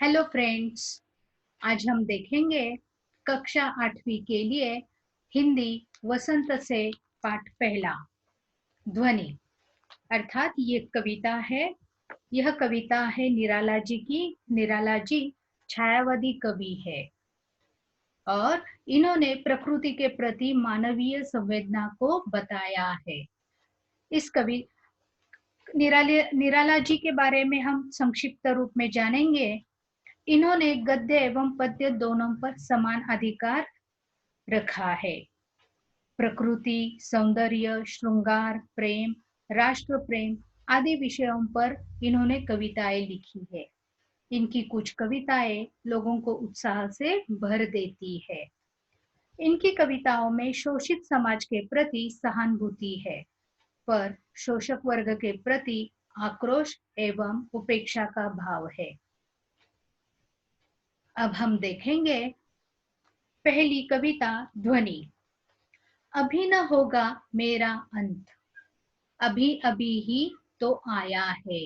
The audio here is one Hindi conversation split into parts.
Hello friends. आज हम देखेंगे कक्षा 8वीं के लिए हिंदी वसंत से पाठ पहला ध्वनि। अर्थात ये कविता है। यह कविता है निराला जी की। निराला जी छायावादी कवि है और इन्होंने प्रकृति के प्रति मानवीय संवेदना को बताया है। इस कवि निराला जी के बारे में हम संक्षिप्त रूप में जानेंगे। इन्होंने गद्य एवं पद्य दोनों पर समान अधिकार रखा है। प्रकृति, सौंदर्य, श्रृंगार, प्रेम, राष्ट्र प्रेम आदि विषयों पर इन्होंने कविताएं लिखी है। इनकी कुछ कविताएं लोगों को उत्साह से भर देती है। इनकी कविताओं में शोषित समाज के प्रति सहानुभूति है, पर शोषक वर्ग के प्रति आक्रोश एवं उपेक्षा का भाव है। अब हम देखेंगे पहली कविता ध्वनि। अभी न होगा मेरा अंत, अभी अभी ही तो आया है।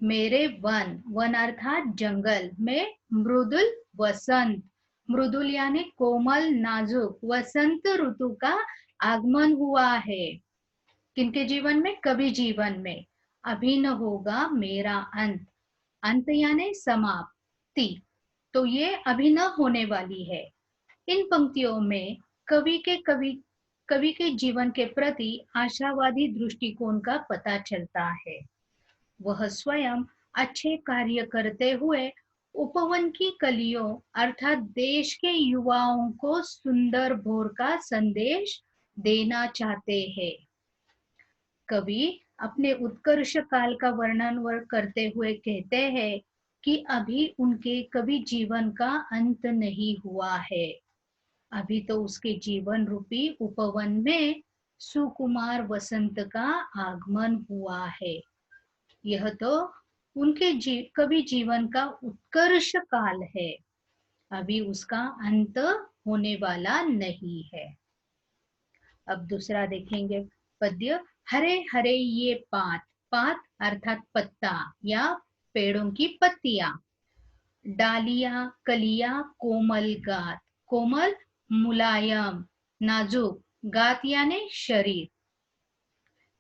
मेरे वन, वन अर्थात जंगल में मृदुल वसंत, मृदुल यानी कोमल नाजुक वसंत ऋतु का आगमन हुआ है। किनके जीवन में? कवि जीवन में। अभी न होगा मेरा अंत, अंत यानी समाप्ति, तो ये अभी न होने वाली है। इन पंक्तियों में कवि के जीवन के प्रति आशावादी दृष्टिकोण का पता चलता है। वह स्वयं अच्छे कार्य करते हुए उपवन की कलियों अर्थात देश के युवाओं को सुंदर भोर का संदेश देना चाहते हैं। कवि अपने उत्कर्ष काल का वर्णन करते हुए कहते हैं कि अभी उनके कवि जीवन का अंत नहीं हुआ है। अभी तो उसके जीवन रूपी उपवन में सुकुमार वसंत का आगमन हुआ है। यह तो उनके कवि जीवन का उत्कर्ष काल है। अभी उसका अंत होने वाला नहीं है। अब दूसरा देखेंगे पद्य। हरे हरे ये पात, पात अर्थात पत्ता या पेड़ों की पत्तियां। डालियां कलियां कोमल गात, कोमल मुलायम नाजुक, गात यानी शरीर।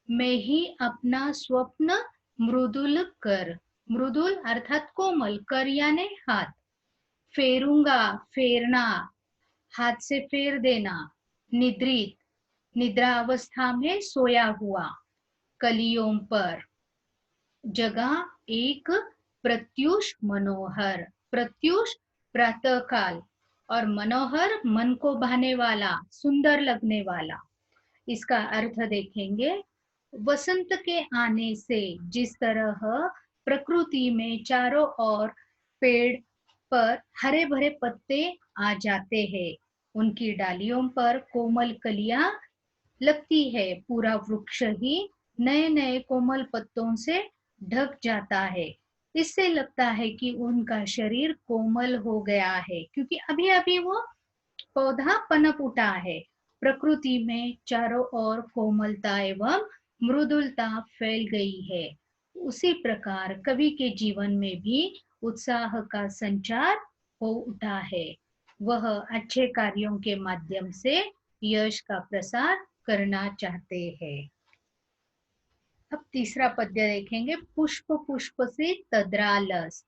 मैं ही अपना स्वप्न मृदुल कर, मृदुल अर्थात कोमल, कर यानी हाथ। फेरूंगा, फेरना, हाथ से फेर देना। निद्रित, निद्रा अवस्था में सोया हुआ। कलियों पर, जगह एक प्रत्युष मनोहर, प्रत्युष प्रातः काल और मनोहर मन को भाने वाला, सुंदर लगने वाला। इसका अर्थ देखेंगे। वसंत के आने से जिस तरह प्रकृति में चारों ओर पेड़ पर हरे भरे पत्ते आ जाते हैं, उनकी डालियों पर कोमल कलियां लगती है, पूरा वृक्ष ही नए नए कोमल पत्तों से ढक जाता है। इससे लगता है कि उनका शरीर कोमल हो गया है, क्योंकि अभी अभी वो पौधा पनप उठा है। प्रकृति में चारों ओर कोमलता एवं मृदुलता फैल गई है। उसी प्रकार कवि के जीवन में भी उत्साह का संचार हो उठा है। वह अच्छे कार्यों के माध्यम से यश का प्रसार करना चाहते हैं। अब तीसरा पद्य देखेंगे। पुष्प पुष्प से तद्रालस,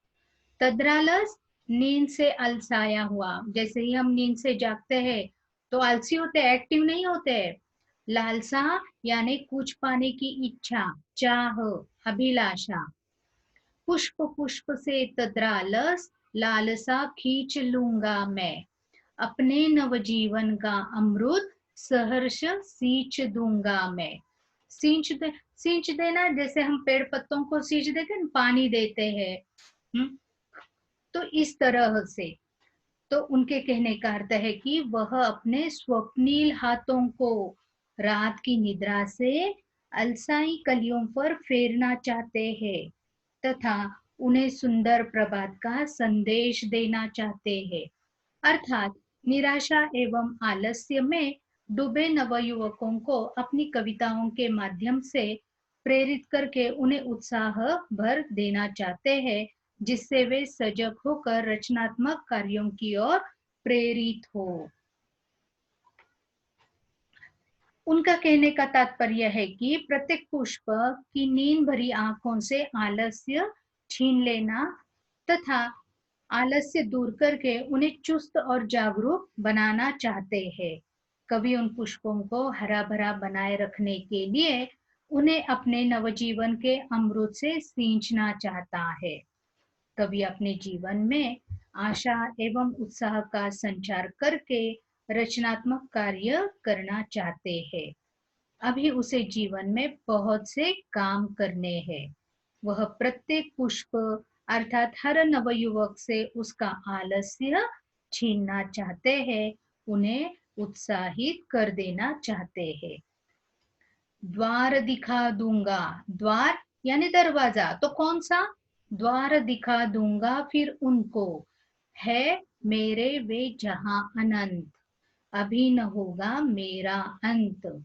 तद्रालस नींद से अलसाया हुआ। जैसे ही हम नींद से जागते हैं तो आलसी होते हैं, एक्टिव नहीं होते हैं। लालसा यानी कुछ पाने की इच्छा, चाह, अभिलाषा। पुष्प पुष्प से तद्रालस, लालसा खींच लूंगा मैं। अपने नवजीवन का अमृत सहर्ष सींच दूंगा मैं। सींच देना, जैसे हम पेड़ पत्तों को सींच देते हैं, पानी देते हैं। तो इस तरह से तो उनके कहने का अर्थ है कि वह अपने स्वप्नील हाथों को रात की निद्रा से अलसाई कलियों पर फेरना चाहते हैं तथा उन्हें सुंदर प्रभात का संदेश देना चाहते हैं। अर्थात निराशा एवं आलस्य में डूबे नवयुवकों को अपनी कविताओं के माध्यम से प्रेरित करके उन्हें उत्साह भर देना चाहते हैं, जिससे वे सजग होकर रचनात्मक कार्यों की ओर प्रेरित हो। उनका कहने का तात्पर्य है कि प्रत्येक पुष्प की नींद भरी आंखों से आलस्य छीन लेना तथा आलस्य दूर करके उन्हें चुस्त और जागरूक बनाना चाहते हैं। कवि उन पुष्पों को हरा भरा बनाए रखने के लिए उन्हें अपने नवजीवन के अमृत से सींचना चाहता है। कवि अपने जीवन में आशा एवं उत्साह का संचार करके रचनात्मक कार्य करना चाहते हैं। अभी उसे जीवन में बहुत से काम करने हैं। वह प्रत्येक पुष्प अर्थात हर नवयुवक से उसका आलस्य छीनना चाहते हैं, उन्हें उत्साहित कर देना चाहते हैं। द्वार दिखा दूंगा, द्वार यानी दरवाजा, तो कौन सा? द्वार दिखा दूंगा फिर उनको, है मेरे वे जहां अनंत, अभी न होगा मेरा अंत।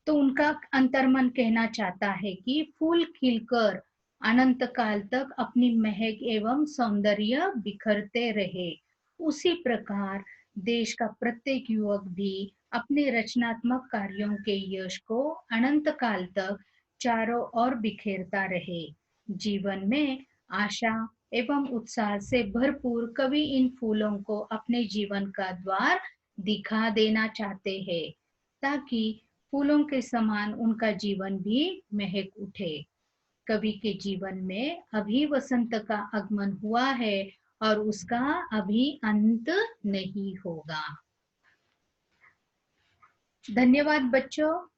तो उनका अंतर्मन कहना चाहता है कि फूल खिलकर अनंत काल तक अपनी महक एवं सौंदर्य बिखरते रहे, उसी प्रकार देश का प्रत्येक युवक भी अपने रचनात्मक कार्यों के यश को अनंत काल तक चारों ओर बिखेरता रहे। जीवन में आशा एवं उत्साह से भरपूर कवि इन फूलों को अपने जीवन का द्वार दिखा देना चाहते हैं, ताकि फूलों के समान उनका जीवन भी महक उठे। कवि के जीवन में अभी वसंत का आगमन हुआ है और उसका अभी अंत नहीं होगा। धन्यवाद बच्चों।